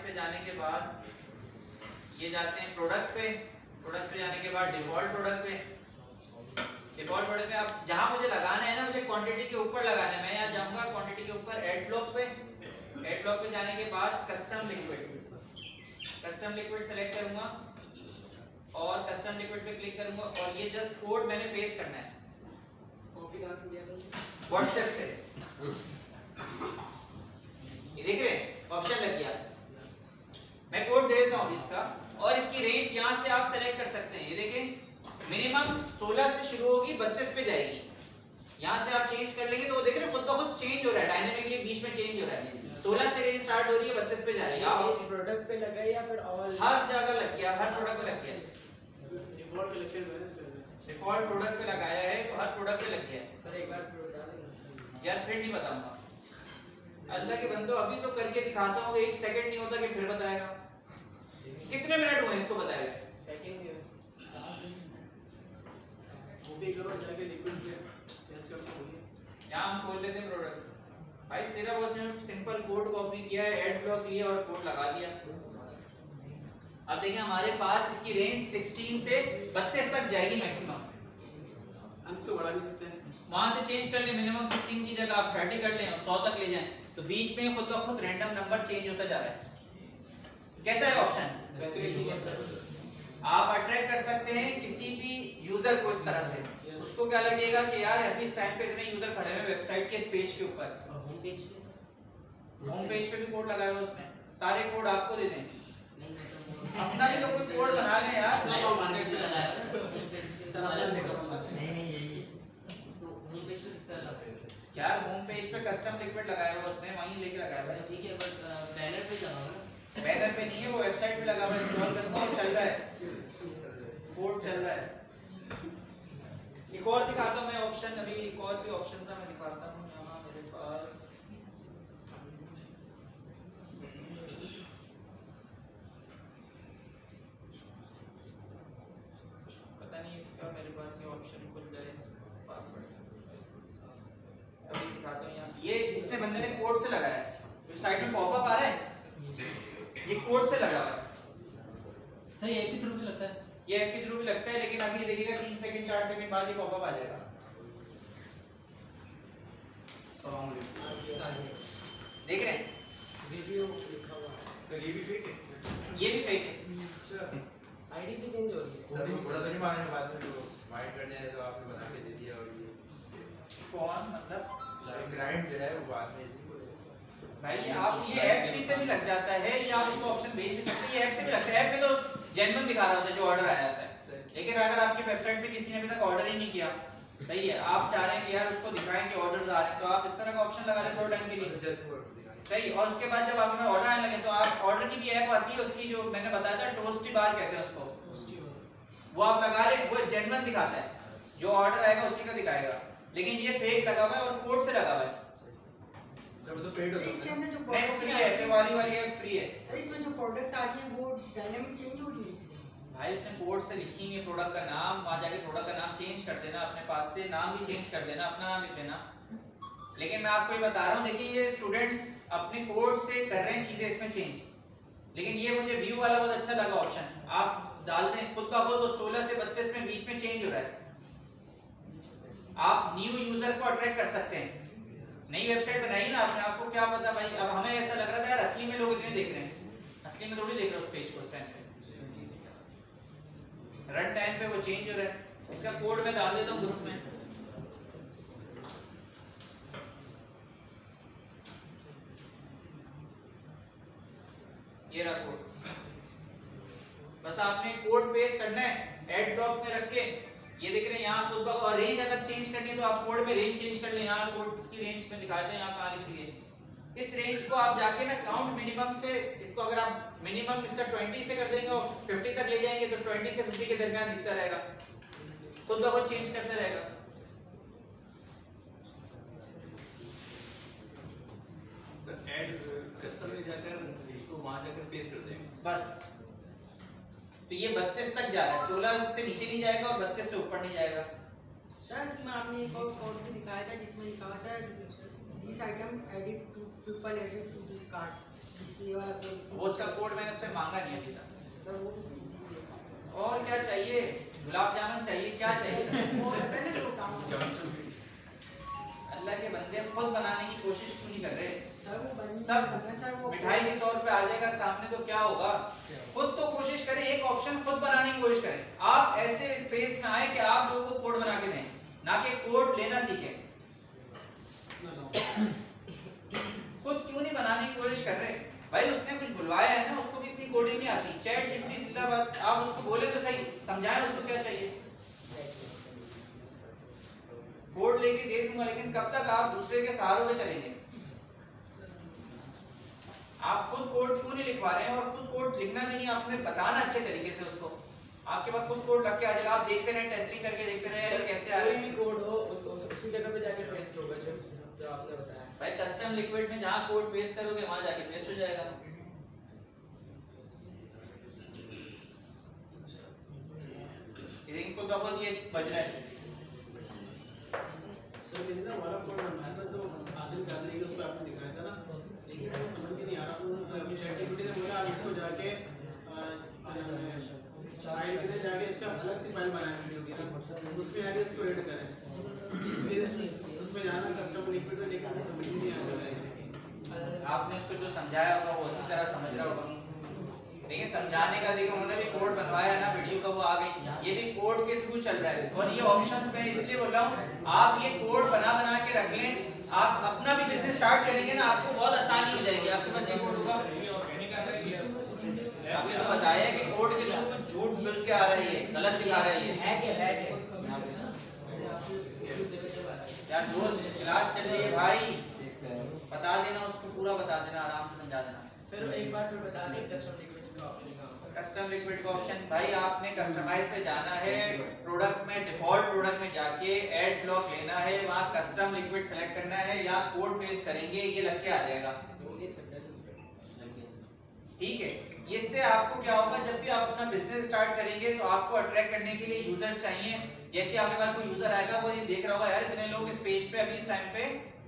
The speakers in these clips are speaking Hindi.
पे जाने के बाद ये जाते हैं प्रोडक्ट्स पे जाने के बाद डिफॉल्ट प्रोडक्ट पे आप जहां मुझे लगाना है ना, मुझे क्वांटिटी के ऊपर लगाना है, मैं यहाँ जाऊंगा क्वांटिटी के ऊपर ऐड ब्लॉक पे जाने के बाद कस्टम लिक्विड सेलेक्ट करूंगा और कस्टम लिक्विड पे क्लिक करूंगा और ये जस्ट कोड मैंने पेस्ट करना है कॉपी कहां से किया था? व्हाट्सएप से। ये देख रहे हैं ऑप्शन लग गया, मैं कोड दे देता हूँ इसका और इसकी रेंज यहाँ से आप सेलेक्ट कर सकते हैं। ये देखें मिनिमम 16 से शुरू होगी 32 पे जाएगी, यहाँ से आप चेंज कर लेंगे तो वो देख रहे हैं खुद ब खुद चेंज हो रहा है, डायनामिकली बीच में चेंज हो रहा है। 16 से रेंज स्टार्ट हो रही है 32 पे जा रही है। आप प्रोडक्ट पे लगा या फिर ऑल? हर जगह लग गया, हर प्रोडक्ट पे लग गया। डिफॉल्ट कलेक्शन है सर, डिफॉल्ट प्रोडक्ट पे लगाया है तो हर प्रोडक्ट पे लग गया। सर एक बार डालेंगे यार फिर नहीं बताऊंगा, अल्लाह के बंदो अभी तो करके दिखाता हूँ, 1 सेकंड नहीं होता कि फिर बताएगा। कितने मिनट हुए इसको बताएगा? सेकंड में कॉपी करो जाके लिक्विड पे ऐसे करके खोलिए। यहाँ हम खोल लेते हैं प्रोडक्ट भाई, सिर्फ वो सिंपल कोड कॉपी किया है, ऐड ब्लॉक लिया और कोड लगा दिया। अब देखिए हमारे पास इसकी रेंज 16 से 32 तक जाएगी मैक्सिमम। हम इसको बढ़ा भी सकते हैं, वहां से चेंज कर ले, मिनिमम 16 की जगह आप 30 कर लें और 100 तक ले जाएं, तो बीच में खुद ब खुद रैंडम नंबर चेंज होता जा रहा है। कैसा है ऑप्शन? आप अट्रैक्ट कर सकते हैं किसी भी यूजर को इस तरह से, उसको क्या लगेगा कि यार अभी इस टाइम पे इतने यूजर खड़े हैं वेबसाइट के इस पेज के ऊपर। होम पेज पे सर, होम पेज पे भी कोड लगाया हुआ उसने, सारे कोड आपको दे दें, नहीं अपना भी तो कोई कोड बना लें यार। सर आपने देखा तो होम पेज पे किस तरह लगा है सर? यार होम पेज पे कस्टम लिक्विड लगाया हुआ उसने, वहीं लेके लगाया हुआ है। ठीक है बट बैनर पे लगा हुआ है। बैनर पे नहीं है, वो वेबसाइट पे लगा हुआ है, स्क्रॉल करता हूं चल रहा है, कोड चल रहा है। एक और दिखाता हूं मैं ऑप्शन, अभी एक और भी ऑप्शन था मैं दिखाता हूं यहाँ मेरे पास। पता नहीं इसका मेरे पास ये ऑप्शन खुल जाए पासवर्ड, अभी दिखाता हूं यहाँ। ये इसने बंदे ने कोड से लगाया है, तो साइड में पॉपअप आ रहा है, ये कोड से लगा हुआ है। सर ये ऐप के थ्रू भी लगता है? ये ऐप के थ्रू भी लगता है, लेकिन अभी देखिएगा 3 सेकंड 4 सेकंड बाद ये पॉपअप आ जाएगा। देख रहे हैं वीडियो लिखा हुआ है। तो ये भी फेक है। ये भी फेक है। आईडी भी चेंज हो रही है सर थोड़ा तो नहीं मांगने बाद में जो माइंड कर जाए तो आपने बना के दे दिया और ये कौन मतलब ग्राइंड जो है वो बाद में भाई आप ये ऐप से भी लग जाता है, या आप उसको ऑप्शन भेज भी सकते हैं, ये ऐप से भी लगता है। ऐप में तो जेन्युइन दिखा रहा होता है जो ऑर्डर आया होता है, लेकिन अगर आपकी वेबसाइट पे किसी ने अभी तक ऑर्डर ही नहीं किया, सही है, आप चाह रहे हैं कि यार उसको दिखाएं कि ऑर्डर्स आ रहे हैं, तो आप इस तरह का ऑप्शन लगा लें थोड़ा टाइम के लिए, सही। और उसके बाद जब आपके ऑर्डर आने लगे तो आप ऑर्डर की भी ऐप आती है उसकी, जो मैंने बताया था टोस्टी बार कहते हैं उसको, वो आप लगा लें, वो जेन्युइन दिखाता है, जो ऑर्डर आएगा उसी का दिखाएगा। लेकिन ये फेक लगा हुआ है और कोड से लगा हुआ है। सब तो पेड होता है। इसके अंदर जो नहीं वो प्रोडक्ट्स फ्री है, ये वाली ऐप फ्री है। सर इसमें जो प्रोडक्ट्स आ रही हैं वो डायनामिक चेंज हो रही है। भाई उसने कोड से लिखी है प्रोडक्ट का नाम, वहां जाके प्रोडक्ट का नाम चेंज कर देना, अपने पास से नाम भी चेंज कर देना, अपना नाम लिख लेना। लेकिन मैं आपको ये बता रहा हूँ, देखिए ये स्टूडेंट्स अपने कोड से कर रहे हैं चीजें इसमें चेंज, लेकिन ये मुझे व्यू वाला बहुत अच्छा लगा ऑप्शन, आप डालते हैं खुद का खुद वो 16 से 32 में बीच में चेंज हो रहा है। आप न्यू यूजर को अट्रैक्ट कर सकते हैं। नई वेबसाइट बनाई ना आपने, आपको क्या पता भाई, अब हमें ऐसा लग रहा था यार असली में लोग इतने देख रहे हैं, असली में थोड़ी देख रहे हैं उस पेज को, उस टाइम पे रन टाइम पे वो चेंज हो रहा है। इसका कोड मैं डाल देता हूँ ग्रुप में। ये रहा कोड, बस आपने कोड पेस्ट करना है ऐड ब्लॉक में रख के, ये देख रहे हैं यहाँ खुद ब और रेंज अगर चेंज करनी है तो आप कोड में रेंज चेंज कर लें। यहाँ कोड की रेंज में दिखाते हैं, यहाँ कहाँ लिखी है इस रेंज को, आप जाके ना काउंट मिनिमम से इसको अगर आप मिनिमम इसका 20 से कर देंगे और 50 तक ले जाएंगे तो 20 से 50 के दरमियान दिखता रहेगा, खुद ब खुद चेंज करते रहेगा। सर ऐड कस्टम में जाकर इसको वहां जाकर पेस्ट करते हैं बस, तो ये 32 तक जा रहा है, 16 से नीचे नहीं जाएगा और 32 से ऊपर नहीं जाएगा। सर इसमें आपने एक और कोड भी दिखाया था जिसमें लिखा हुआ था this item added to people added to this cart, इसलिए वाला कोड वो उसका कोड मैंने उससे मांगा नहीं अभी तक। सर वो भी भेज दीजिए। और क्या चाहिए? गुलाब जामुन चाहिए? क्या चाहिए? वो रहता है ना जो काम अल्लाह के बंदे खुद बनाने की कोशिश क्यों नहीं कर रहे? सर वो बन सब सर वो मिठाई के तौर पे आ जाएगा सामने तो क्या होगा? खुद तो कोशिश करें, एक ऑप्शन खुद बनाने की कोशिश करें। आप ऐसे फेज में आए कि आप लोगों को कोड बना के दें, ना कि कोड लेना सीखें। खुद क्यों नहीं बनाने की कोशिश कर रहे? भाई उसने कुछ बुलवाया है ना, उसको भी इतनी कोडिंग नहीं आती। चैट जीपीटी जिंदाबाद, आप उसको बोले तो सही, समझाएं उसको क्या चाहिए। कोड लेके दे दूंगा, लेकिन कब तक आप दूसरे के सहारों पे चलेंगे? आप खुद कोड क्यों नहीं लिखवा रहे हैं? और खुद कोड लिखना भी नहीं, आपने बताना अच्छे तरीके से उसको। आपके पास खुद कोड लग के आ जाएगा, आप देखते रहे, टेस्टिंग करके देखते रहे यार कैसे आ रहा कोई है। भी कोड हो तो उसी जगह पे जाके पेस्ट होगा जो आपने बताया। भाई कस्टम लिक्विड में जहां कोड पेस्ट करोगे वहां जाके पेस्ट हो जाएगा। इनको तो बहुत ये बज रहा है। सर मैंने ना वाला कोड बनाया था जो आदिल कादरी के उसमें आपने दिखाया था ना, लेकिन वो समझ में नहीं आ रहा। उन्होंने चैट जीपीटी ने बोला आप इसको जाके फाइल के लिए जाके इसका अलग से फाइल बनाया वीडियो की ना, उसमें जाके इसको एडिट करें। फिर उसमें जाना कस्टम लिक्विड में, लेकिन वो समझ नहीं आ रहा है। आपने उसको जो समझाया होगा वो उसी तरह समझ रहा होगा। देखिए समझाने का, देखिए उन्होंने भी कोड बनवाया ना, वीडियो का वो आ गई, ये भी कोड के थ्रू चल रहा है। और ये ऑप्शंस मैं इसलिए बोल रहा हूँ, आप ये कोड बना बना के रख लें, आप अपना भी बिजनेस स्टार्ट करेंगे ना, आपको बहुत आसानी हो जाएगी। आपके पास ये कोड होगा। आपने तो बताया कि कोड के थ्रू झूठ मिल के आ रही है, गलत दिखा रही है। है क्या है क्या यार दोस्त क्लास चल रही है भाई, बता देना उसको, पूरा बता देना, आराम से समझा देना। सर एक बार फिर बता दें कस्टम लिक्विड का ऑप्शन कहाँ पर है? कस्टम लिक्विड का ऑप्शन भाई आपने कस्टमाइज पे जाना है, प्रोडक्ट में डिफॉल्ट प्रोडक्ट में जाके ऐड ब्लॉक लेना है, वहां कस्टम लिक्विड सेलेक्ट करना है, या कोड पेस्ट करेंगे, ये लग के आ जाएगा। ठीक है, इससे आपको क्या होगा, जब भी आप अपना बिजनेस स्टार्ट करेंगे तो आपको अट्रैक्ट करने के लिए यूजर्स चाहिए। जैसे आपके पास कोई यूजर आएगा वो ये देख रहा होगा यार इतने लोग इस पेज पे अभी इस टाइम पे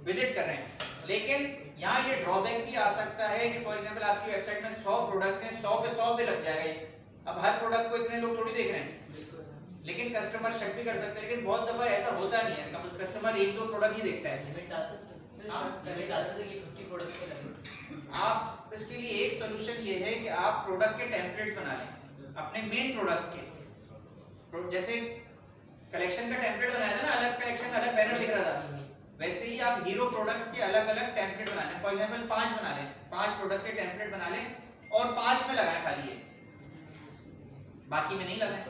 विजिट कर रहे हैं। लेकिन यहाँ ये ड्रॉबैक भी आ सकता है कि फॉर एग्जांपल आपकी वेबसाइट में 100 प्रोडक्ट्स हैं, 100 पे 100 भी लग जाएगा ये। अब हर प्रोडक्ट को इतने लोग थोड़ी देख रहे हैं, लेकिन कस्टमर शक भी कर सकते हैं। लेकिन बहुत दफा ऐसा होता नहीं है, कस्टमर एक दो प्रोडक्ट ही देखता है। लिमिट डाल सकते हैं, लिमिट डाल सकते हैं कि 50 प्रोडक्ट्स पे लगे। आप इसके लिए एक सोल्यूशन ये है कि आप प्रोडक्ट के टेम्पलेट्स बना लें अपने मेन प्रोडक्ट्स के। जैसे कलेक्शन का टेम्पलेट बनाया था ना, अलग कलेक्शन अलग बैनर दिख रहा था, वैसे ही आप हीरो प्रोडक्ट्स के अलग अलग टेम्पलेट बना लें। फॉर एग्जांपल 5 बना लें, 5 प्रोडक्ट के टेम्पलेट बना लें और 5 में लगाएं खाली ये, बाकी में नहीं लगाएं,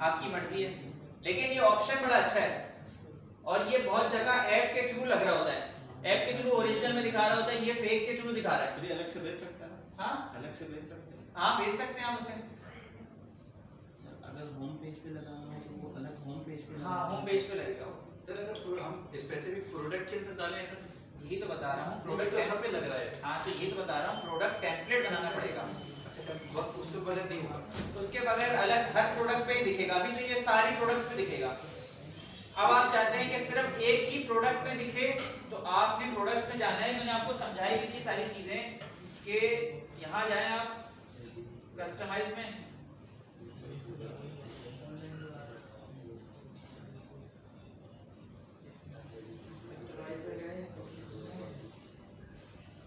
आपकी मर्जी है। लेकिन ये ऑप्शन बड़ा अच्छा है और ये बहुत जगह ऐप के थ्रू लग रहा होता है। ऐप के थ्रू ओरिजिनल में दिखा रहा होता है, ये फेक के थ्रू दिखा रहा है। तो ये अलग से बेच सकते हैं ना? हाँ अलग से बेच सकते हैं। हाँ भेज सकते हैं आप उसे। अगर होम पेज पे लगाना हो तो वो अलग होम पेज पे हाँ होम पेज पे लगेगा वो। सर अगर हम स्पेसिफिक प्रोडक्ट के अंदर डालें तो यही तो बता रहा हूँ, प्रोडक्ट तो सब पे लग रहा है। हाँ तो ये तो बता रहा हूँ, प्रोडक्ट टेम्पलेट बनाना पड़ेगा। अच्छा वक्त उसके बगैर नहीं होगा, उसके बगैर अलग हर प्रोडक्ट पे ही दिखेगा। अभी तो ये सारी प्रोडक्ट्स पे दिखेगा। अब आप चाहते हैं कि सिर्फ एक ही प्रोडक्ट में दिखे, तो आपने प्रोडक्ट्स में जाना है। मैंने आपको समझाई भी थी सारी चीजें कि यहाँ जाएं आप कस्टमाइज में,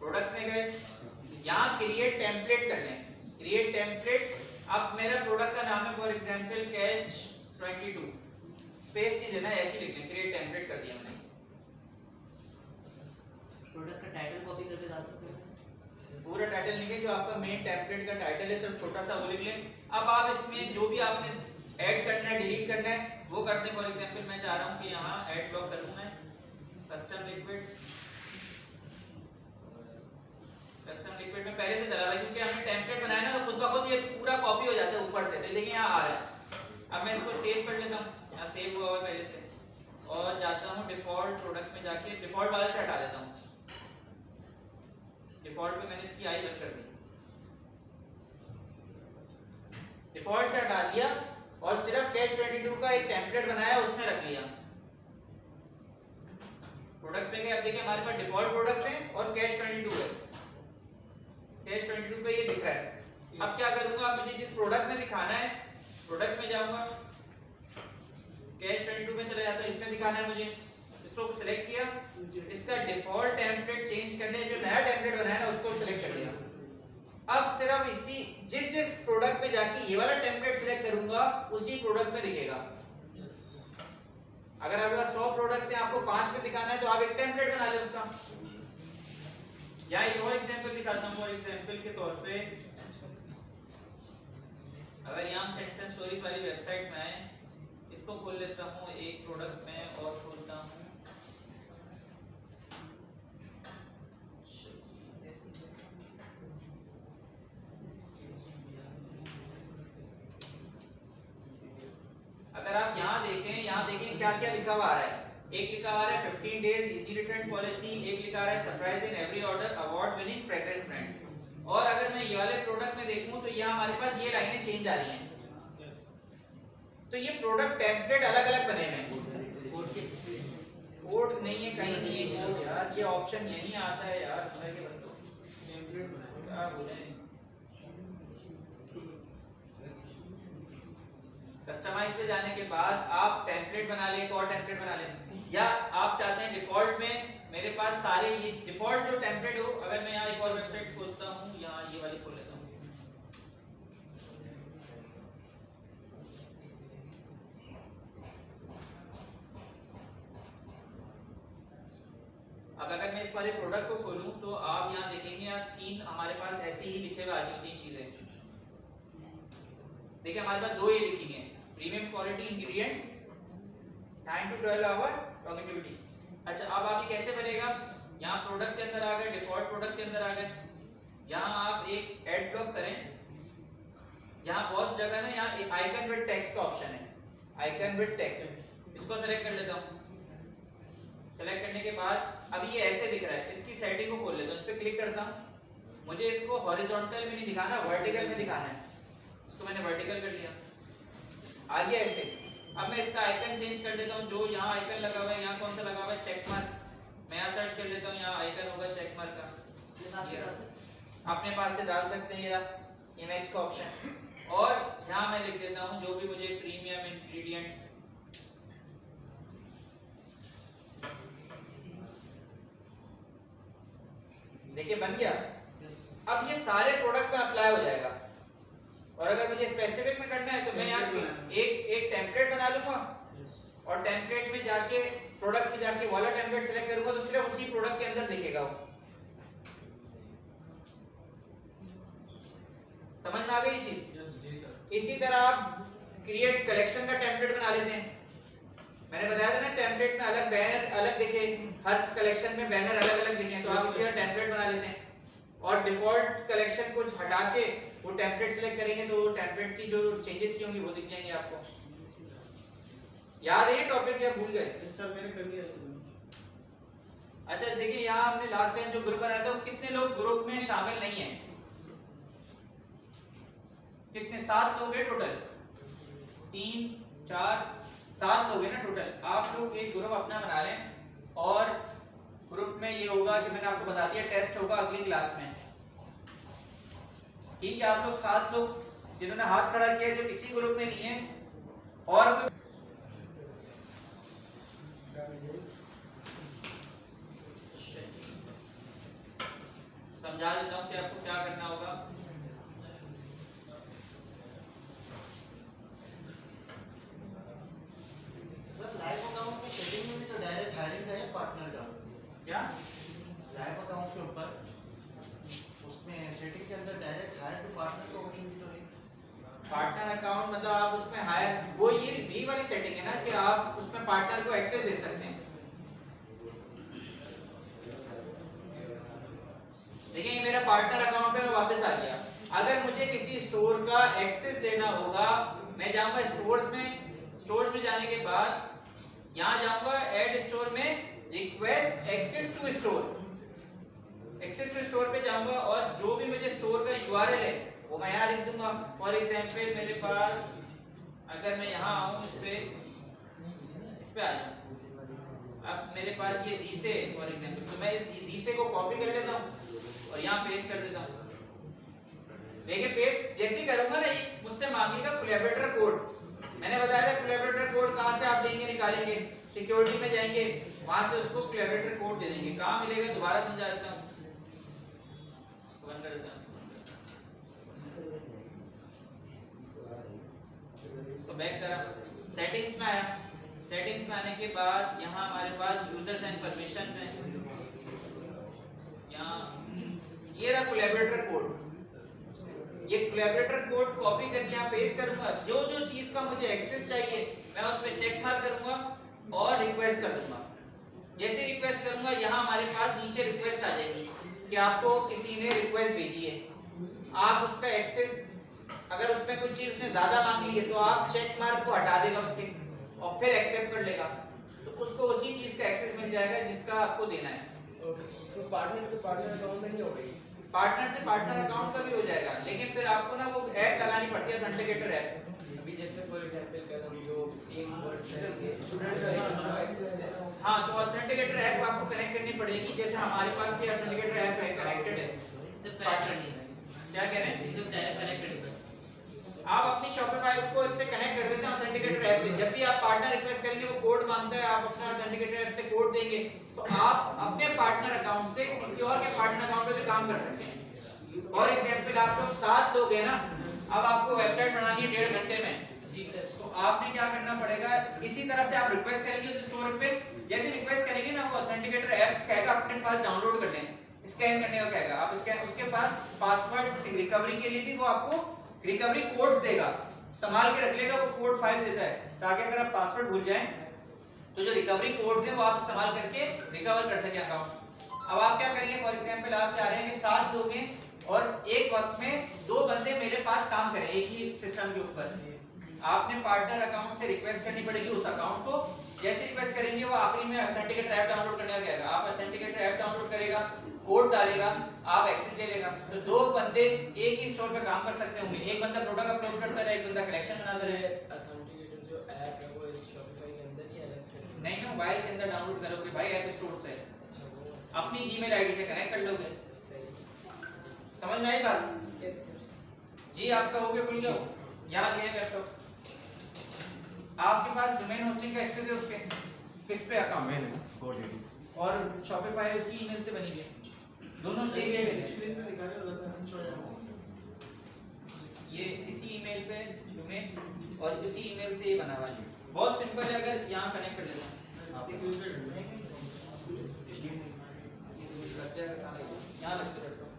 प्रोडक्ट्स में गए, यहाँ क्रिएट टेम्पलेट कर लें। क्रिएट टेम्पलेट, अब मेरा प्रोडक्ट का नाम है फॉर एग्जांपल कैच 22, स्पेस नहीं देना, ऐसे ही लिख लें, क्रिएट टेम्पलेट कर दिया मैंने। प्रोडक्ट का टाइटल कॉपी करके डाल सकते हैं, पूरा टाइटल लिखे, जो आपका मेन टेम्पलेट का टाइटल है सिर्फ छोटा सा वो लिख लें। अब आप इसमें जो भी आपने ऐड करना है, डिलीट करना है, वो कर दें। फॉर एग्जांपल मैं चाह रहा हूँ कि यहाँ ऐड ब्लॉक कर दूं मैं, कस्टम लिक्विड। कस्टम लिक्विड में पहले से चला हुआ है क्योंकि हमने टेम्पलेट बनाया ना, तो खुद ब खुद ये पूरा कॉपी हो जाता है ऊपर से। तो देखिए यहाँ आ रहा है। अब मैं इसको सेव कर लेता हूँ, यहाँ सेव हुआ है पहले से, और जाता हूँ डिफॉल्ट प्रोडक्ट में, जाके डिफॉल्ट वाले से हटा देता हूँ। डिफॉल्ट पे मैंने इसकी आई बंद कर दी, डिफॉल्ट से हटा दिया और सिर्फ कैश 22 का एक टेम्पलेट बनाया उसमें रख लिया। प्रोडक्ट्स पे गए, अब देखिए हमारे पास डिफॉल्ट प्रोडक्ट्स हैं और कैश 22 है। कैश 22 पे ये दिख रहा है। अब क्या करूंगा, मुझे जिस प्रोडक्ट में दिखाना है प्रोडक्ट्स में जाऊंगा, कैश 22 में चला जाता है, इसमें दिखाना है मुझे, इसको सिलेक्ट किया, इसका डिफॉल्ट टेम्पलेट चेंज करने जो नया टेम्पलेट बनाया ना उसको सिलेक्ट कर लिया। अब सिर्फ इसी जिस प्रोडक्ट में जाके ये वाला टेम्पलेट सिलेक्ट करूंगा उसी प्रोडक्ट में दिखेगा। अगर आपके पास 100 प्रोडक्ट्स हैं, आपको 5 में दिखाना है तो आप एक टेम्पलेट बना लें उसका। यहाँ एक और एग्जांपल दिखाता हूँ। फॉर एग्जांपल के तौर पे अगर यहाँ हम सेंट्स एंड स्टोरीज वाली वेबसाइट में आए, इसको खोल लेता हूँ एक प्रोडक्ट में और खोलता हूँ अगर आप यहाँ देखें क्या क्या लिखा हुआ आ रहा है। एक लिखा हुआ है 15 डेज इजी रिटर्न पॉलिसी, एक लिखा है surprise in every order, award winning fragrance brand. और अगर मैं ये वाले प्रोडक्ट में देखूं तो यहाँ हमारे पास ये लाइनें चेंज आ रही हैं। तो ये प्रोडक्ट टेम्पलेट अलग अलग बने हैं, कोड नहीं है, कहीं नहीं है कोड यार, ये ऑप्शन यहीं आता है यार। टेम्पलेट क्या बोले, कस्टमाइज पे जाने के बाद आप टेम्पलेट बना लें, एक और टेम्पलेट बना लें, या आप चाहते हैं डिफॉल्ट में मेरे पास सारे ये डिफॉल्ट जो टेम्पलेट हो। अगर मैं यहाँ एक और वेबसाइट खोलता हूँ, यहाँ ये वाली खोल लेता हूँ, अब अगर मैं इस वाले प्रोडक्ट को खोलूं तो आप यहाँ देखेंगे यहाँ 3 हमारे पास ऐसे ही लिखे हुए आ रही होती चीजें। देखिए हमारे पास 2 ये लिखी हैं, premium quality ingredients, 9 to 12 hour longevity. अच्छा अब आप ये कैसे बनेगा, यहाँ प्रोडक्ट के अंदर आ गए, डिफॉल्ट प्रोडक्ट के अंदर आ गए, यहाँ आप एक ऐड ब्लॉक करें, यहाँ बहुत जगह ना यहाँ आइकन विद टेक्स्ट का ऑप्शन है, आइकन विद टेक्स्ट, इसको सेलेक्ट कर लेता हूँ। सेलेक्ट करने के बाद अभी ये ऐसे दिख रहा है, इसकी सेटिंग को खोल लेता हूँ, इस पे क्लिक करता हूँ। मुझे इसको हॉरिजॉन्टल में नहीं दिखाना, वर्टिकल में दिखाना है, इसको मैंने वर्टिकल कर लिया, आ गया ऐसे। अब मैं इसका आइकन चेंज कर देता हूँ, जो यहाँ आइकन लगा हुआ है, यहाँ कौन सा लगा हुआ है, चेक मार्क, मैं यहाँ सर्च कर लेता हूँ, यहाँ आइकन होगा चेक मार्क का, अपने पास से डाल सकते हैं, ये इमेज का ऑप्शन। और यहाँ मैं लिख देता हूँ जो भी मुझे प्रीमियम इंग्रेडिएंट्स, देखिए बन गया। अब ये सारे प्रोडक्ट में अप्लाई हो जाएगा। और अगर मुझे स्पेसिफिक में करना है तो मैं यहाँ एक टेम्पलेट बना लूंगा और टेम्पलेट में जाके प्रोडक्ट्स में जाके वाला टेम्पलेट सेलेक्ट करूंगा तो सिर्फ उसी प्रोडक्ट के अंदर दिखेगा वो। समझ में आ गई ये चीज। इसी तरह आप क्रिएट कलेक्शन का टेम्पलेट बना लेते हैं। मैंने बताया था ना टेम्पलेट में अलग बैनर अलग दिखे, हर कलेक्शन में बैनर अलग अलग दिखे, तो आप इसी तरह टेम्पलेट बना लेते हैं और डिफॉल्ट कलेक्शन को हटा के वो टेम्पलेट सेलेक्ट करेंगे तो टेम्पलेट की जो चेंजेस की होंगी वो दिख जाएंगे आपको। याद है ये टॉपिक या भूल गए? सर मैंने कर लिया सर। अच्छा देखिए यहाँ हमने लास्ट टाइम जो ग्रुप बनाया था कितने लोग ग्रुप में शामिल नहीं हैं? कितने? 7 लोग हैं टोटल, 3 4 7 लोग हैं ना टोटल। आप लोग एक ग्रुप अपना बना लें और ग्रुप में ये होगा कि मैंने आपको बता दिया टेस्ट होगा अगली क्लास में, ठीक है। आप लोग 7 लोग जिन्होंने हाथ खड़ा किया जो किसी ग्रुप में नहीं है और समझा देता हूँ कि आपको क्या करना होगा। सर लाइव अकाउंट की सेटिंग में भी तो डायरेक्ट हायरिंग का है पार्टनर का, क्या लाइव अकाउंट के ऊपर उसमें सेटिंग के अंदर डायरेक्ट हायर टू पार्टनर का ऑप्शन भी तो है। पार्टनर अकाउंट मतलब आप उसमें हायर, वो ये बी वाली सेटिंग है ना कि आप उसमें पार्टनर को एक्सेस दे सकते हैं। देखिए ये मेरा पार्टनर अकाउंट पे मैं वापस आ गया। अगर मुझे किसी स्टोर का एक्सेस लेना होगा मैं जाऊंगा स्टोर्स में जाने के बाद यहाँ जाऊंगा ऐड स्टोर में रिक्वेस्ट एक्सेस टू स्टोर पे जाऊंगा और जो भी मुझे स्टोर का यूआरएल है वो मैं यहाँ लिख दूंगा। फॉर एग्जांपल मेरे पास अगर मैं यहाँ आऊँ इस पे आ जाऊँ, अब मेरे पास ये जीसे फॉर एग्जांपल, तो मैं इस जीसे को कॉपी कर लेता हूँ और यहाँ पेस्ट कर देता हूँ। देखिए पेस्ट जैसे ही करूंगा ना, ये मुझसे मांगेगा कोलैबोरेटर कोड। मैंने बताया था कोलैबोरेटर कोड कहां से आप देंगे, निकालेंगे, सिक्योरिटी में जाएंगे, वहां से उसको कोलैबोरेटर कोड दे देंगे। कहां मिलेगा दोबारा समझा देता हूं, बंद कर देता हूं। तो बैक करा, सेटिंग्स में आया, सेटिंग्स में आने के बाद यहाँ हमारे पास यूजर्स एंड परमिशंस हैं, यहाँ ये रहा कोलैबोरेटर कोड। ये कोलैबोरेटर कोड कॉपी करके यहाँ पेस्ट करूंगा, जो जो चीज का मुझे एक्सेस चाहिए मैं उस पर चेक मार्क करूंगा और रिक्वेस्ट कर दूंगा। जैसे रिक्वेस्ट करूंगा यहाँ हमारे पास नीचे रिक्वेस्ट आ जाएगी कि आपको किसी ने रिक्वेस्ट भेजी है, आप उसका एक्सेस, अगर उसमें कुछ चीज उसने ज्यादा मांग ली है तो आप चेक मार्क को हटा देगा उसके और फिर एक्सेप्ट कर लेगा, तो उसको उसी चीज का एक्सेस मिल जाएगा जिसका आपको देना है। तो पार्टनर तो पार्टनर अकाउंट में नहीं हो गई, पार्टनर से पार्टनर अकाउंट का भी हो जाएगा, लेकिन फिर आपको ना वो ऐप लगानी पड़ती है, ऑथेंटिकेटर ऐप। अभी जैसे फॉर एग्जांपल कर हम जो टीम वर्ड करेंगे हाँ, तो ऑथेंटिकेटर ऐप आपको कनेक्ट करनी पड़ेगी। जैसे हमारे पास भी ऑथेंटिकेटर ऐप है, कनेक्टेड है। सब कनेक्टेड नहीं है, क्या कह रहे हैं? ये सब डायरेक्ट कनेक्टेड है बस। आप अपनी शॉपिफाई को इससे कनेक्ट कर देते हैं ऑथेंटिकेटर ऐप से। जब भी आप पार्टनर रिक्वेस्ट करेंगे वो कोड मांगता है, आप अपना ऑथेंटिकेटर ऐप से कोड देंगे, तो आप अपने पार्टनर अकाउंट से किसी और के पार्टनर अकाउंट पे भी काम कर सकते हैं। फॉर एग्जांपल आप लोग 7 लोग हैं ना, अब आपको वेबसाइट बनानी है 1.5 घंटे में, जी सर। तो आपने क्या करना पड़ेगा, इसी तरह से आप रिक्वेस्ट करेंगे उस स्टोर पे। जैसे रिक्वेस्ट करेंगे ना, वो ऑथेंटिकेटर ऐप कहेगा अपने पास डाउनलोड कर लें, स्कैन करने को कहेगा, आप स्कैन, उसके पास पासवर्ड रिकवरी के लिए भी वो आपको रिकवरी कोड्स देगा, संभाल के रख लेगा, वो कोड फाइल देता है ताकि अगर आप पासवर्ड भूल जाएं तो जो रिकवरी कोड्स हैं वो आप इस्तेमाल करके रिकवर कर सकें अकाउंट। अब आप क्या करिए, फॉर एग्जांपल आप चाह रहे हैं कि 7 लोग हैं और एक वक्त में 2 बंदे मेरे पास काम करें एक ही सिस्टम के ऊपर। आपने पार्टनर अकाउंट से रिक्वेस्ट करनी पड़ेगी उस अकाउंट को। जैसे रिक्वेस्ट करेंगे वो आखिरी में ऑथेंटिकेटर ऐप डाउनलोड करने का कहेगा, आप ऑथेंटिकेटर ऐप डाउनलोड करेगा, कोड डालेगा, आप एक्सेस ले लेगा, तो 2 बंदे एक ही स्टोर पे काम कर सकते होंगे। एक बंदा प्रोडक्ट अपलोड करता रहे, एक बंदा कलेक्शन बनाता रहे। ऑथेंटिकेटर जो ऐप है वो इस शॉपिफाई के अंदर ही अलग से नहीं ना, मोबाइल के अंदर डाउनलोड करोगे भाई ऐप स्टोर से, अच्छा वो अपनी जीमेल आईडी से कनेक्ट कर लोगे। सही। समझ में आई बात? Yes, sir. जी आपका हो गया, खुल गया, यहाँ गया लैपटॉप, आपके पास डोमेन होस्टिंग का एक्सेस है उसके, किस पे अकाउंट और शॉपिफाई उसी ईमेल से बनी हुई है, दोनों सेम है। स्क्रीन पे दिखा रहे होता है, ये इसी ईमेल पे डोमेन और उसी ईमेल से ये बना हुआ है। बहुत सिंपल है, अगर यहाँ कनेक्ट कर लेते हैं यहाँ लगते रहता हूँ।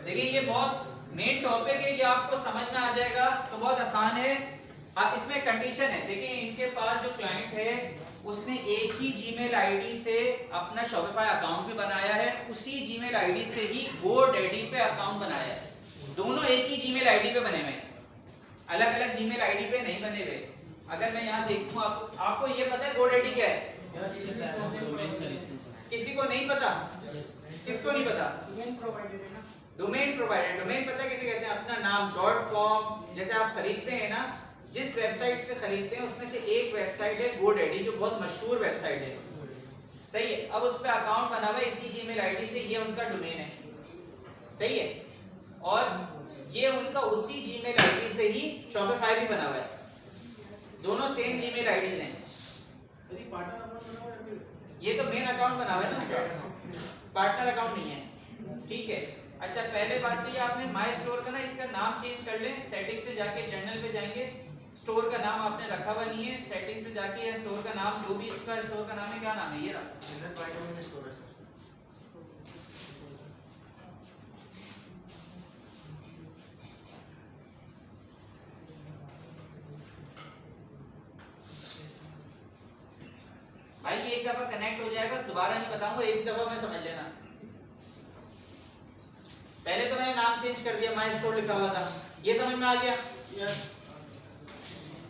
देखिए ये बहुत मेन टॉपिक है, ये आपको समझ में आ जाएगा तो बहुत आसान है। अब इसमें कंडीशन है, देखिए इनके पास जो क्लाइंट है उसने एक ही जीमेल आईडी से अपना शॉपिफाई अकाउंट भी बनाया है, उसी जीमेल आईडी से ही GoDaddy पे अकाउंट बनाया है। दोनों एक ही जीमेल आईडी पे बने हुए, अलग अलग जीमेल आईडी पे नहीं बने हुए। अगर मैं यहाँ देखूँ, आपको ये पता है GoDaddy क्या है? किसी को नहीं पता? किसको नहीं पता? Domain provider है ना? डोमेन प्रोवाइडर, डोमेन पता है किसे कहते हैं? अपना नाम .com। जैसे आप खरीदते हैं ना, जिस वेबसाइट से खरीदते हैं उसमें से एक वेबसाइट है GoDaddy, जो बहुत मशहूर वेबसाइट है, सही है। अब उस पे अकाउंट बना हुआ है इसी जीमेल आईडी से, ये उनका डोमेन है, सही है। और ये उनका उसी जीमेल आईडी से ही शॉपिफाई भी बना हुआ है, दोनों सेम जीमेल आईडीज हैं। सर ये पार्टनर अकाउंट बना हुआ है फिर? ये तो मेन अकाउंट बना हुआ है ना, पार्टनर अकाउंट नहीं है, ठीक है। अच्छा, पहले बात तो ये आपने माय स्टोर का ना इसका नाम चेंज कर लें, सेटिंग से जाके जनरल पे जाएंगे, स्टोर का नाम आपने रखा हुआ नहीं है, सेटिंग्स में जाके या स्टोर का नाम जो भी इसका स्टोर का नाम है, क्या नाम है ये रहा, भाई ये एक दफा कनेक्ट हो जाएगा, दोबारा नहीं बताऊंगा, एक दफा में समझ लेना। पहले तो मैंने नाम चेंज कर दिया, माय स्टोर लिखा हुआ था, ये समझ में आ गया।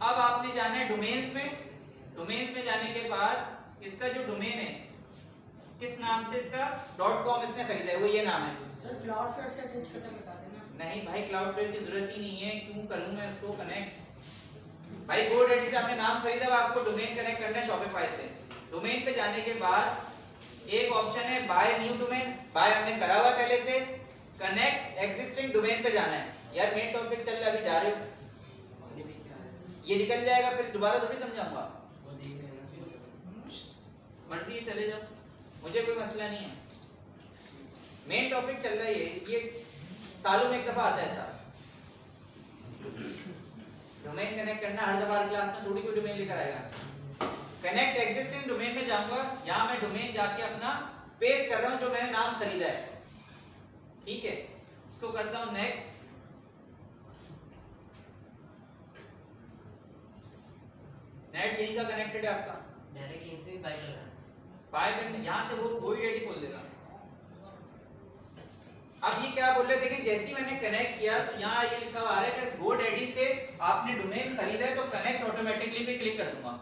अब आपने जाना है डोमेन्स में, डोमेन्स में जाने के बाद इसका जो डोमेन है किस नाम से, इसका .com इसने खरीदा है, वो ये नाम है। सर Cloudflare से अटैच करना बता देना। नहीं भाई, Cloudflare की जरूरत ही नहीं है, क्यों करूं मैं उसको कनेक्ट। भाई GoDaddy से आपने नाम खरीदा, आपको डोमेन कनेक्ट करना है शॉपिफाई से। डोमेन पे जाने के बाद एक ऑप्शन है बाय न्यू डोमेन, बाय हमने करा हुआ पहले से। कनेक्ट एग्जिस्टिंग डोमेन पे जाना है। यार मेन टॉपिक चल रहा है, अभी जा रहे हो, ये निकल जाएगा फिर दोबारा थोड़ी समझाऊंगा, मर्जी है चले जाओ, मुझे कोई मसला नहीं है। मेन टॉपिक चल रहा है ये सालों में एक दफा आता है ऐसा। डोमेन कनेक्ट करना हर दफा क्लास में थोड़ी कोई डोमेन लेकर आएगा। कनेक्ट एग्जिस्टिंग डोमेन में जाऊंगा, यहां मैं डोमेन जाके अपना पेस्ट कर रहा हूं जो मैंने नाम खरीदा है, ठीक है। इसको करता हूं नेक्स्ट। नेट यहीं का कनेक्टेड है आपका, डायरेक्ट यहीं से भी बाय कर सकते हैं। बाय करने यहां से वो कोई आईडी खोल देगा। अब ये क्या बोल रहे हैं, देखिए जैसे ही मैंने कनेक्ट किया तो यहाँ ये लिखा हुआ आ रहा है कि GoDaddy से आपने डोमेन खरीदा है तो कनेक्ट ऑटोमेटिकली पे क्लिक कर दूंगा।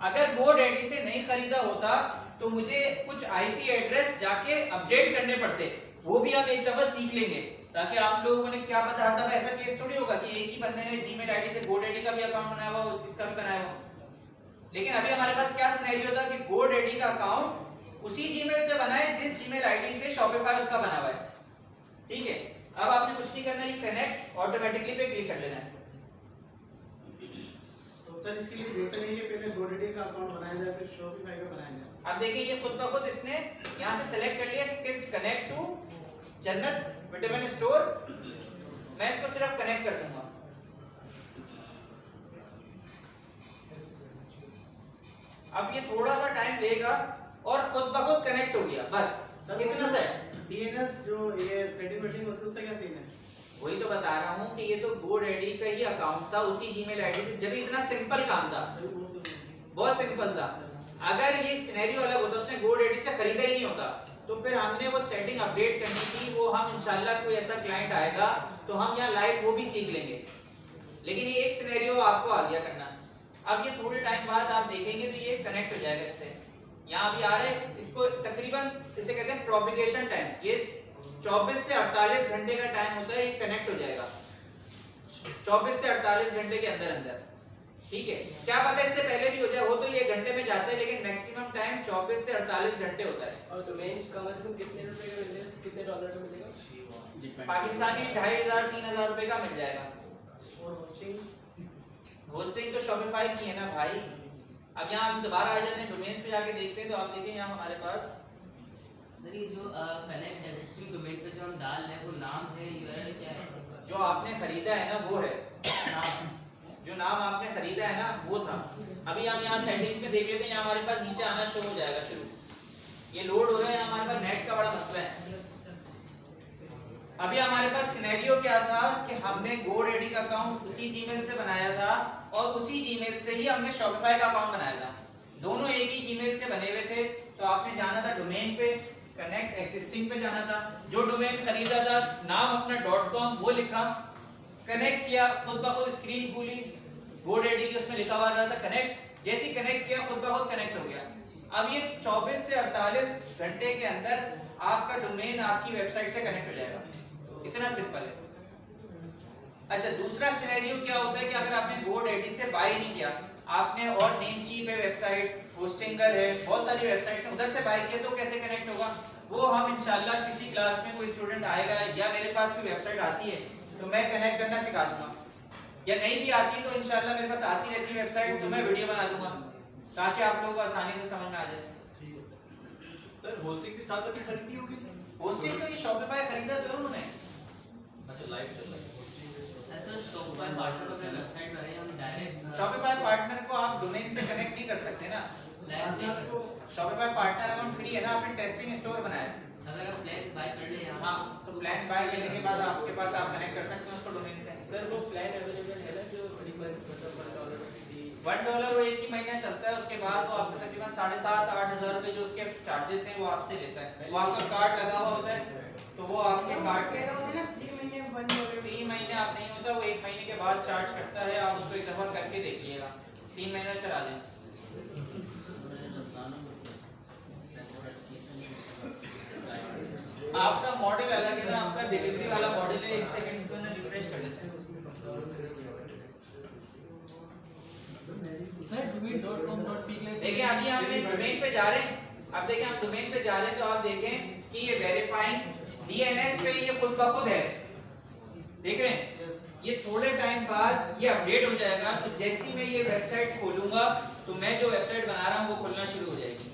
अगर GoDaddy से नहीं खरीदा होता तो मुझे कुछ आईपी एड्रेस जाके अपडेट करने पड़ते, वो भी हम एक दफा सीख लेंगे, ताकि आप लोगों ने क्या पता हर दफा ऐसा केस थोड़ी होगा कि एक ही बंदे ने जीमेल आईडी से GoDaddy का भी अकाउंट बनाया हुआ हो, इसका भी बनाया हो। लेकिन अभी हमारे पास क्या सिनेरियो था कि GoDaddy का अकाउंट उसी जीमेल से बना है जिस जीमेल आईडी से Shopify उसका बना हुआ है, ठीक है। अब आपने कुछ नहीं करना, ये कनेक्ट ऑटोमेटिकली पे क्लिक कर लेना है। तो सर इसके लिए बेहतर है कि पहले GoDaddy का अकाउंट बनाया जाए फिर Shopify का बनाया जाए। अब देखिए ये खुद ब खुद इसने यहाँ से सेलेक्ट कर लिया कि किस कनेक्ट टू जन्नत विटामिन स्टोर, मैं इसको सिर्फ कनेक्ट कर दूंगा। अब ये थोड़ा सा टाइम लेगा और खुद ब खुद कनेक्ट हो गया, बस सर इतना सा है। DNS जो ये सेटिंग वेटिंग होती है उसका क्या सीन है? वही तो बता रहा हूँ कि ये तो GoDaddy का ही अकाउंट था उसी जीमेल आईडी से, जब इतना सिंपल काम था, बहुत सिंपल था। अगर ये सिनेरियो अलग होता, उसने GoDaddy से खरीदा ही नहीं होता, तो फिर हमने वो सेटिंग अपडेट करनी थी, वो हम इंशाल्लाह कोई ऐसा क्लाइंट आएगा तो हम यहाँ लाइव वो भी सीख लेंगे। लेकिन ये एक सिनेरियो आपको आ गया करना। अब ये थोड़े टाइम बाद आप देखेंगे तो ये कनेक्ट हो जाएगा इससे। यहाँ भी आ रहे हैं, इसको तकरीबन इसे कहते हैं प्रोपिगेशन टाइम, ये 24 से 48 घंटे का टाइम होता है, ये कनेक्ट हो जाएगा 24 से 48 घंटे के अंदर अंदर, ठीक है। क्या पता इससे पहले भी हो जाए, वो तो ये घंटे में जाता है, लेकिन मैक्सिमम टाइम 24 से 48 घंटे होता है। और डोमेन कम से कम कितने रुपए का मिलेगा, कितने डॉलर का मिलेगा? पाकिस्तानी 2500-3000 रुपए का मिल जाएगा। और होस्टिंग तो Shopify की है ना भाई। अब यहाँ हम दोबारा आ जाते हैं डोमेन्स पे जाके देखते हैं, तो आप देखें यहाँ हमारे पास देखिए जो कनेक्ट एग्जिस्टिंग डोमेन पे जो हम डाल रहे हैं वो नाम है, यूआरएल क्या है? जो आपने खरीदा है ना वो है नाम जो नाम आपने खरीदा है ना वो था। अभी हम यहाँ सेटिंग्स में देख लेते हैं, यहाँ हमारे पास नीचे आना शुरू हो जाएगा शुरू, ये लोड हो रहा है। हमारे पास नेट का बड़ा मसला है। अभी हमारे पास सिनेरियो क्या था कि हमने GoDaddy का अकाउंट उसी जीमेल से बनाया था और उसी जीमेल से ही हमने Shopify का अकाउंट बनाया था, दोनों एक ही जीमेल से बने हुए थे। तो आपने जाना था डोमेन पे, कनेक्ट एग्जिस्टिंग पे जाना था, जो डोमेन खरीदा था नाम अपना .com वो लिखा, कनेक्ट किया, खुद ब खुद स्क्रीन खुली, GoDaddy के उसमें लिखा हुआ रहा था कनेक्ट। जैसे ही कनेक्ट किया खुद ब खुद कनेक्ट हो गया। अब ये 24 से 48 घंटे के अंदर आपका डोमेन आपकी वेबसाइट से कनेक्ट हो जाएगा, इतना सिंपल है। अच्छा दूसरा सिनेरियो क्या होता है कि अगर आपने GoDaddy से बाय नहीं किया, आपने और नेमचीप है वेबसाइट, होस्टिंगर है, बहुत सारी वेबसाइट से उधर से बाय किया, तो कैसे कनेक्ट होगा वो हम इंशाल्लाह किसी क्लास में कोई स्टूडेंट आएगा या मेरे पास कोई वेबसाइट आती है तो मैं कनेक्ट करना सिखा दूंगा, या नहीं भी आती तो इंशाल्लाह मेरे पास आती रहती है वेबसाइट तो मैं वीडियो बना दूंगा ताकि आप लोगों को आसानी से समझ में आ जाए। सर होस्टिंग के साथ अभी खरीदी होगी? होस्टिंग तो ये Shopify खरीदा तो उन्होंने। अच्छा लाइव चल रहा है। सर Shopify पार्टनर अपने वेबसाइट पर है, हम डायरेक्ट Shopify पार्टनर को आप डोमेन से कनेक्ट नहीं कर सकते ना। Shopify पार्टनर अकाउंट फ्री है ना, आपने टेस्टिंग स्टोर बनाया है। अगर आप प्लान बाय कर ले यहाँ हाँ तो प्लान बाय करने के बाद आपके पास आप कनेक्ट कर सकते हैं उसको डोमेन से। सर वो प्लान अवेलेबल है ना जो बड़ी मतलब $1 वो एक ही महीना चलता है, उसके बाद वो आपसे तकरीबन 7,500-8 हज़ार रुपए जो उसके चार्जेस हैं वो आपसे लेता है। वो आपका कार्ड लगा हुआ होता है तो वो आपके कार्ड से 3 महीने बंद हो गए। 3 महीने आप नहीं होता, वो 1 महीने के बाद चार्ज करता है। आप उसको एक दफा करके देख लीजिएगा, 3 महीने चला लें। आपका मॉडल अलग है ना, आपका डिलीवरी वाला मॉडल है। 1 सेकंड से रिफ्रेश कर लेते हैं। सर domain.com.pk देखिए अभी हमने डोमेन पे जा रहे हैं, अब देखिए हम डोमेन पे जा रहे हैं तो आप देखें कि ये वेरीफाइंग डीएनएस पे ये खुद ब खुद है, देख रहे हैं। ये थोड़े टाइम बाद ये अपडेट हो जाएगा, तो जैसे ही मैं ये वेबसाइट खोलूंगा तो मैं जो वेबसाइट बना रहा हूँ वो खुलना शुरू हो जाएगी।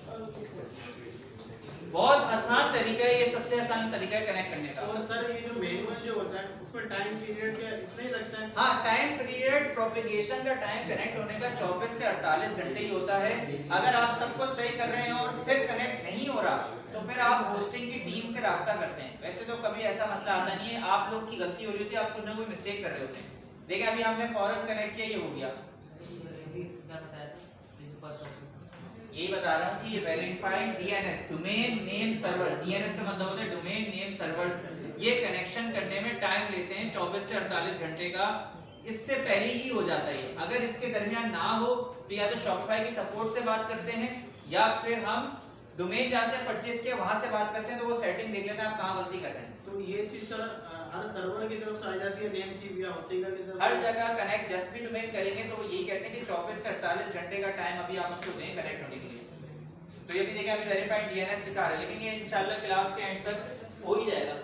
बहुत आसान तरीका है, ये सबसे आसान तरीका है कनेक्ट करने का। और सर ये जो मैनुअल जो होता है उसमें टाइम पीरियड क्या इतना ही लगता है? हाँ, टाइम पीरियड प्रोपेगेशन का टाइम कनेक्ट होने का 24 से 48 घंटे ही होता है। अगर आप सब कुछ सही कर रहे हैं और फिर कनेक्ट नहीं हो रहा तो फिर आप होस्टिंग की टीम से राब्ता करते हैं। वैसे तो कभी ऐसा मसला आता नहीं है, आप लोग की गलती हो रही होती है, आप कुछ ना कोई मिस्टेक कर रहे होते हैं। देखिए अभी हमने फौरन कनेक्ट किया, ये हो गया। क्या बताया था? फर्स्ट यही बता रहा हूँ कि ये verified DNS domain name server, DNS का मतलब होता है डोमेन नेम सर्वर्स, ये कनेक्शन करने में टाइम लेते हैं 24 से 48 घंटे का। इससे पहले ही हो जाता है। अगर इसके दरमियान ना हो तो या तो शॉपिफाई की सपोर्ट से बात करते हैं या फिर हम डोमेन जहाँ से परचेज किया वहां से बात करते हैं, तो वो सेटिंग देख लेते हैं आप कहाँ गलती कर रहे हैं। तो ये चीज सर हर सर्वर की तरफ से आ जाती है, नेम की या होस्टिंगर की तरफ? हर जगह कनेक्ट जब भी डोमेन करेंगे तो वो यही कहते हैं कि 24 से 48 घंटे का टाइम अभी आप उसको दें कनेक्ट होने के लिए। तो ये भी देखिए अभी वेरीफाइड डीएनएस लिखा है, लेकिन ये इंशाल्लाह क्लास के एंड तक हो ही जाएगा।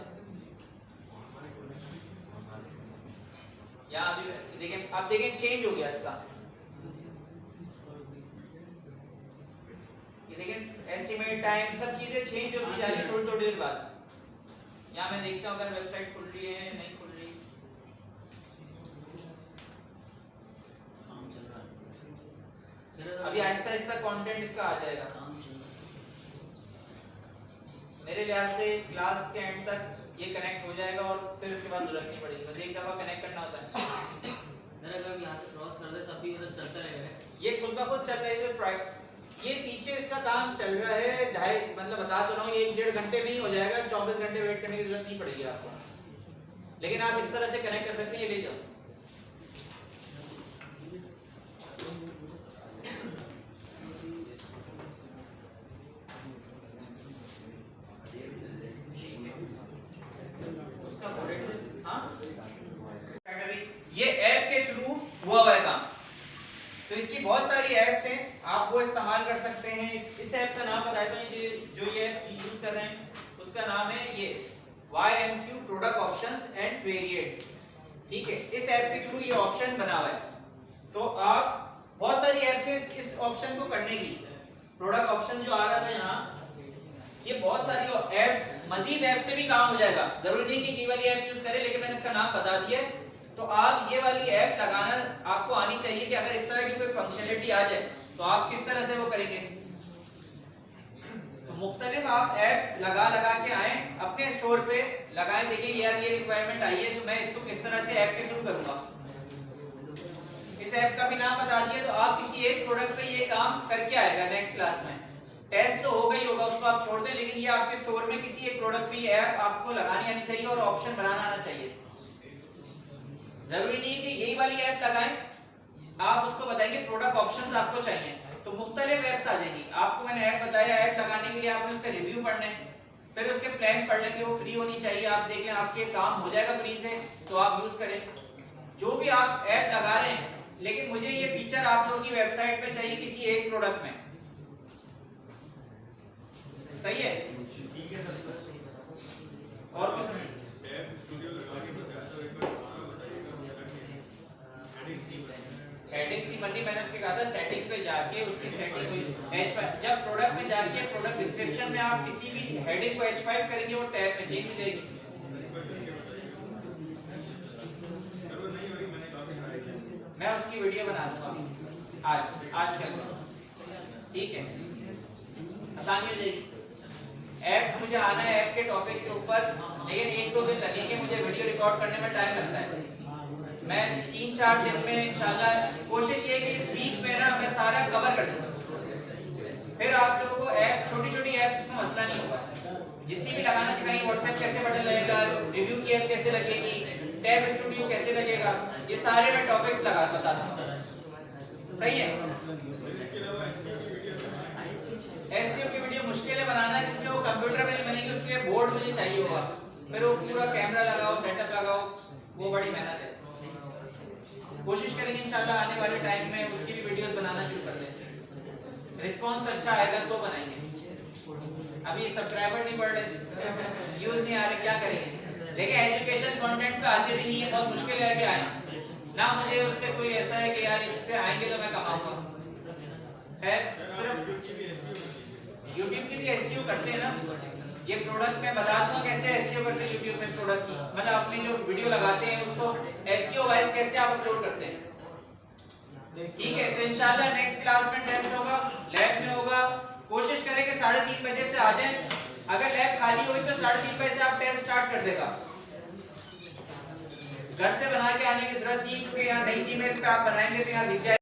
यहाँ अभी देखिए, आप देखें चेंज हो गया इसका, ये देखें एस्टिमेट टाइम सब चीजें चेंज होती जा रही है थोड़ी देर बाद। यहाँ मैं देखता हूँ अगर वेबसाइट खुल रही है नहीं खुल रही। अभी आहिस्ता आहिस्ता कंटेंट इसका आ जाएगा। मेरे लिहाज से क्लास के एंड तक ये कनेक्ट हो जाएगा और फिर उसके बाद जरूरत नहीं पड़ेगी, बस एक दफा कनेक्ट करना होता है। अगर हम यहाँ से क्रॉस कर दे तब भी मतलब चलता रहेगा। ये खुद ब खुद चल रही है। ये पीछे इसका काम चल रहा है, ढाई मतलब बता तो रहा हूँ, 1-1.5 घंटे में ही हो जाएगा। 24 घंटे वेट करने की जरूरत नहीं पड़ेगी आपको, लेकिन आप इस तरह से कनेक्ट कर सकते हैं। ये ले जाओ, ये ऐप के थ्रू हुआ हुआ है काम। तो इसकी बहुत सारी ऐप्स हैं, आप वो इस्तेमाल कर सकते हैं। इस ऐप का नाम बताया था, ये जो ये यूज कर रहे हैं उसका नाम है ये YMQ product options and variate, ठीक है। इस ऐप के थ्रू ये ऑप्शन बना हुआ है। तो आप बहुत सारी ऐप्स हैं इस ऑप्शन को करने की। प्रोडक्ट ऑप्शन जो आ रहा था यहाँ, ये बहुत सारी ऐप्स, मजीद ऐप से भी काम हो जाएगा। जरूरी नहीं कि ये वाली ऐप यूज करें, लेकिन मैंने इसका नाम बता दिया। तो आप ये वाली ऐप लगाना आपको आनी चाहिए कि अगर इस तरह की कोई फंक्शनलिटी आ जाए तो आप किस तरह से वो करेंगे। तो मुख्तलिफ आप ऐप्स लगा के आए, अपने स्टोर पे लगाएं, देखिए यार ये रिक्वायरमेंट आई है तो मैं इसको किस तरह से ऐप के थ्रू करूंगा। इस ऐप का भी नाम बता दिए। तो आप किसी एक प्रोडक्ट पे ये काम करके आएगा नेक्स्ट क्लास में। टेस्ट तो होगा ही होगा, उसको आप छोड़ दें, लेकिन ये आपके स्टोर में किसी एक प्रोडक्ट पे ये ऐप आपको लगानी आनी चाहिए और ऑप्शन बनाना आना चाहिए। जरूरी नहीं कि यही वाली ऐप लगाएं, आप उसको बताएंगे प्रोडक्ट ऑप्शंस आपको चाहिए, तो मुख्तलिफ ऐप्स आ जाएंगी। आपको मैंने ऐप बताया, ऐप लगाने के लिए आपने उसका रिव्यू पढ़ना है, फिर उसके प्लान पढ़ लेंगे, वो फ्री होनी चाहिए। आप देखें आपके काम हो जाएगा फ्री से, तो आप यूज करें। जो भी आप ऐप लगा रहे हैं, लेकिन मुझे ये फीचर आप लोगों की वेबसाइट पे चाहिए किसी एक प्रोडक्ट में, सही है। और कुछ नहीं, हेडिंग्स नहीं बननी। मैंने उसके कहा था सेटिंग पे जाके उसकी सेटिंग हुई H5। जब प्रोडक्ट में जाके प्रोडक्ट डिस्क्रिप्शन में आप किसी भी हेडिंग को H5 करेंगे वो टैब में चेंज हो जाएगी। मैं उसकी वीडियो बना दूंगा आज कर दूंगा, ठीक है, आसानी हो जाएगी। ऐप मुझे आना है ऐप के टॉपिक के ऊपर, लेकिन 1-2 दिन लगेंगे, मुझे वीडियो रिकॉर्ड करने में टाइम लगता है। मैं 3-4 दिन में इंशाल्लाह कोशिश ये कि इस वीक में ना मैं सारा कवर कर दूं। फिर आप लोगों को ऐप, छोटी ऐप्स का मसला नहीं होगा। जितनी भी लगाना सिखाएंगे, व्हाट्सएप कैसे बटन लगेगा, रिव्यू की ऐप कैसे लगेगी, टैब स्टूडियो कैसे लगेगा, ये सारे मैं टॉपिक्स बता दूंगा, सही है। एसईओ की वीडियो मुश्किल है बनाना, क्योंकि वो कंप्यूटर पे नहीं बनेगी, उसके लिए बोर्ड मुझे चाहिए होगा, फिर वो पूरा कैमरा लगाओ, सेटअप लगाओ, वो बड़ी मेहनत है। कोशिश करेंगे इंशाल्लाह आने वाले टाइम में उसकी भी वीडियोस बनाना शुरू कर दें। रिस्पांस अच्छा आएगा तो बनाएंगे। अभी सब्सक्राइबर नहीं बढ़ रहे, व्यूज नहीं आ रहे, क्या करेंगे? देखिए एजुकेशन कंटेंट पे आते भी नहीं है, बहुत मुश्किल है कि आए ना। मुझे उससे कोई ऐसा है कि यार इससे आएंगे तो मैं कमाऊंगा। खैर सिर्फ YouTube की भी एसईओ करते हैं ना। ये प्रोडक्ट मैं बता दूंगा कैसे एसईओ करते हैं YouTube में प्रोडक्ट की, मतलब अपनी जो वीडियो लगाते हैं उसको एसईओ वाइज कैसे आप अपलोड करते हैं। ठीक है, तो इंशाल्लाह नेक्स्ट क्लास में टेस्ट होगा, लैब में होगा। कोशिश करें कि 3:30 बजे से आ जाएं। अगर लैब खाली हुई तो 3:30 बजे से आप टेस्ट स्टार्ट कर देगा। घर से बना के आने की जरूरत नहीं, क्योंकि यहाँ नई जीमेल पे आप बनाएंगे तो यहाँ दिख जाएगा।